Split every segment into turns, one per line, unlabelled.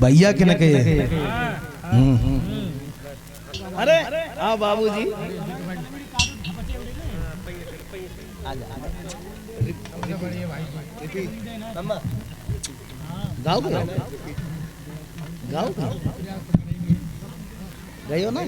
भैया के न कहे।
अरे हाँ बाबूजी गाँव गाँव गए हो ना।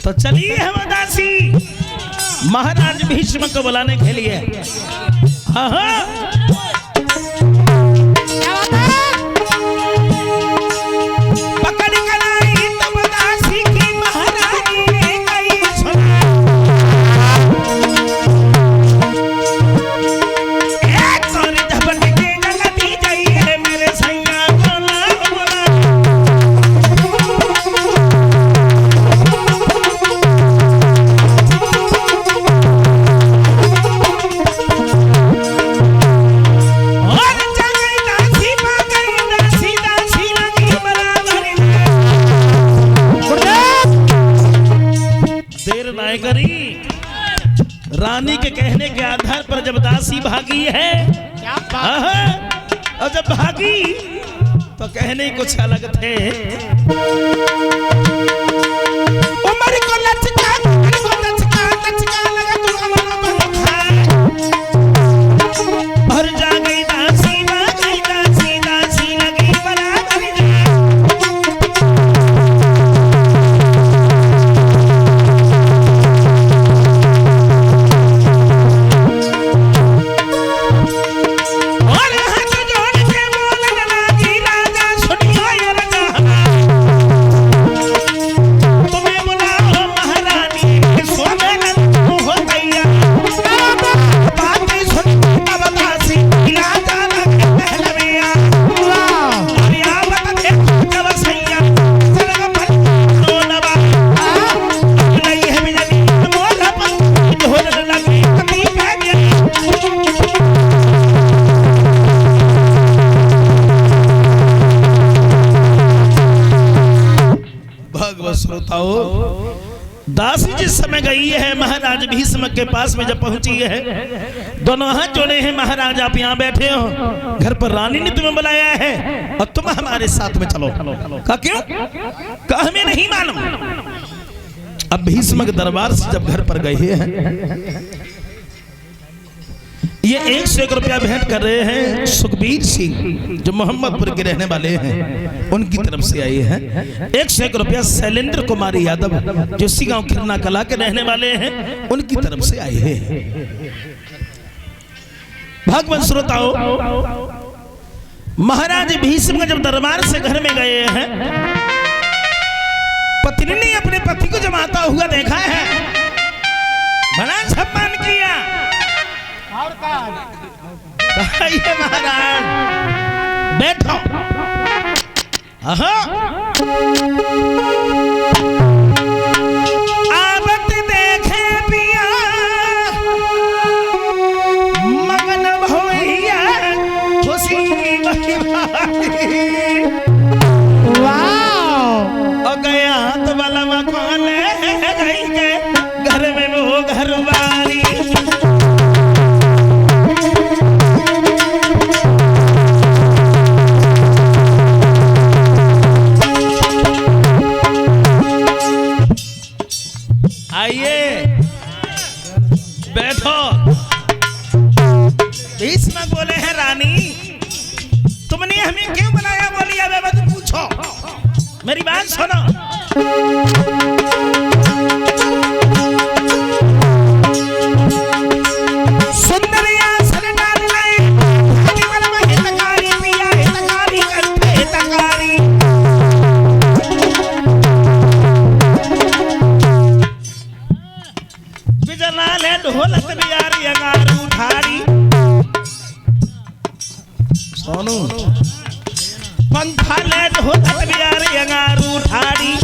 तो चलिए हम दासी महाराज भीष्म को बुलाने के लिए। हाँ हाँ रानी के कहने के आधार पर जब दासी भागी है और जब भागी तो कहने कुछ अलग थे। उमर को लचका और जा गई दासी दासी लगी बराबर। दासी जिस समय गई है महाराज भीष्म के पास में जब पहुंची है, दोनों हाथ जोड़े हैं। महाराज आप यहाँ बैठे हो, घर पर रानी ने तुम्हें बुलाया है और तुम हमारे साथ में चलो। कहा क्यों? कहा हमें नहीं मालूम। अब भीष्म के दरबार से जब घर पर गए हैं, ये 101 रुपया भेंट कर रहे हैं सुखबीर सिंह जो मोहम्मदपुर के रहने वाले हैं, उनकी तरफ से आए हैं। 101 रुपया शैलेंद्र कुमार यादव जो इसी गांव खिरना कला के रहने वाले हैं, उनकी तरफ से आए हैं। भगवान श्रोताओं, महाराज भीष्म जब दरबार से घर में गए हैं, पत्नी ने अपने पति को जमाता हुआ देखा है, बड़ा सम्मान किया। और कहा ये महाराज बैठो। आवत देखे पिया मगन भैया खुशी वाह। और गया तो वाला मकान गई के घर में वो घर वाली। आइए बैठो। भीष्म बोले हैं रानी तुमने हमें क्यों बुलाया? बोली अब मत पूछो, मेरी बात सुनो। सुंदरिया सरदार लाए हितकारी पिया हितकारी करते हितकारी। बिजना ले ढोलक बियारी अंगारू ठारी। सोनू पंखा ले ढोलक बियारी अंगारू ठारी।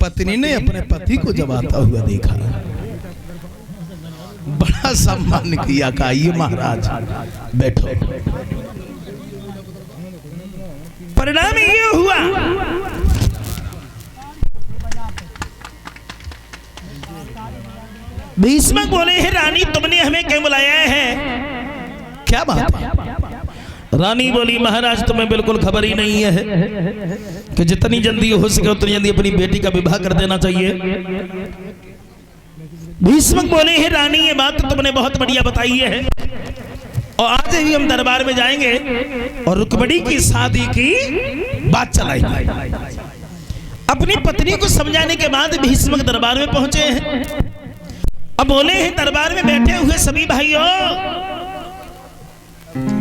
पत्नी ने अपने पति को जब आता हुआ देखा, बड़ा सम्मान किया। कहा ये महाराज बैठो। परिणाम ये हुआ भीष्म बोले हैं रानी तुमने हमें क्यों बुलाया है? क्या बात है? रानी बोली महाराज तुम्हें बिल्कुल खबर ही नहीं है कि जितनी जल्दी हो सके उतनी जल्दी अपनी बेटी का विवाह कर देना चाहिए। भीष्म बोले हैं रानी ये बात तो तुमने बहुत बढ़िया बताई है और आज ही हम दरबार में जाएंगे और रुक्मिणी की शादी की बात चलाएंगे। अपनी पत्नी को समझाने के बाद भीष्म दरबार में पहुंचे हैं। अब बोले हैं दरबार में बैठे हुए सभी भाइयों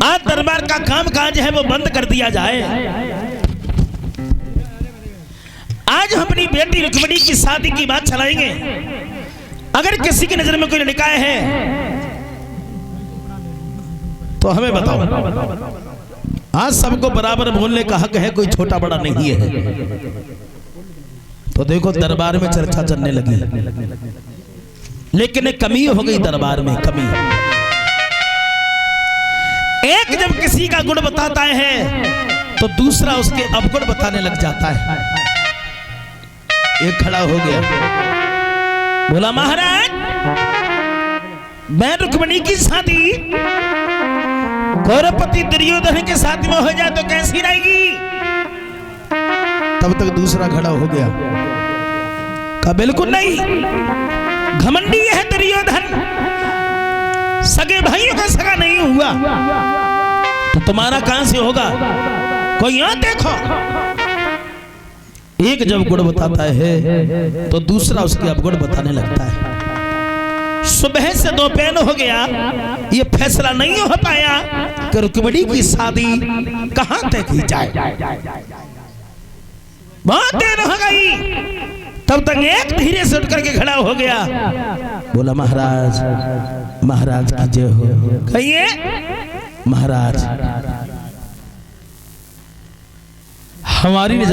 आज दरबार का काम काज है वो बंद कर दिया जाए। आज हम अपनी बेटी रुक्मिणी की शादी की बात चलाएंगे। अगर किसी की नजर में कोई लड़का है तो हमें बताओ। आज सबको बराबर बोलने का हक है, कोई छोटा बड़ा नहीं है। तो देखो दरबार में चर्चा चलने लगी, लेकिन एक कमी हो गई दरबार में। कमी एक जब किसी का गुण बताता है तो दूसरा उसके अवगुण बताने लग जाता है। एक खड़ा हो गया, बोला महाराज मैं रुक्मिणी की शादी गौरवपति दुर्योधन के साथ में हो जाए तो कैसी रहेगी? तब तक दूसरा खड़ा हो गया, कहा बिल्कुल नहीं, घमंडी है दुर्योधन, सगे भाइयों का सगा नहीं हुआ तो तुम्हारा कहां से होगा? कोई यहां देखो। एक जब गुण बताता है तो दूसरा उसके अवगुण बताने लगता है। सुबह से दोपहर हो गया, ये फैसला नहीं हो पाया कि रुक्मिणी की शादी कहां तय की जाए। बहुत देर हो गई, तब तक एक धीरे से उठ करके खड़ा हो गया, बोला महाराज महाराज की जय हो। कहिए महाराज हमारी नजर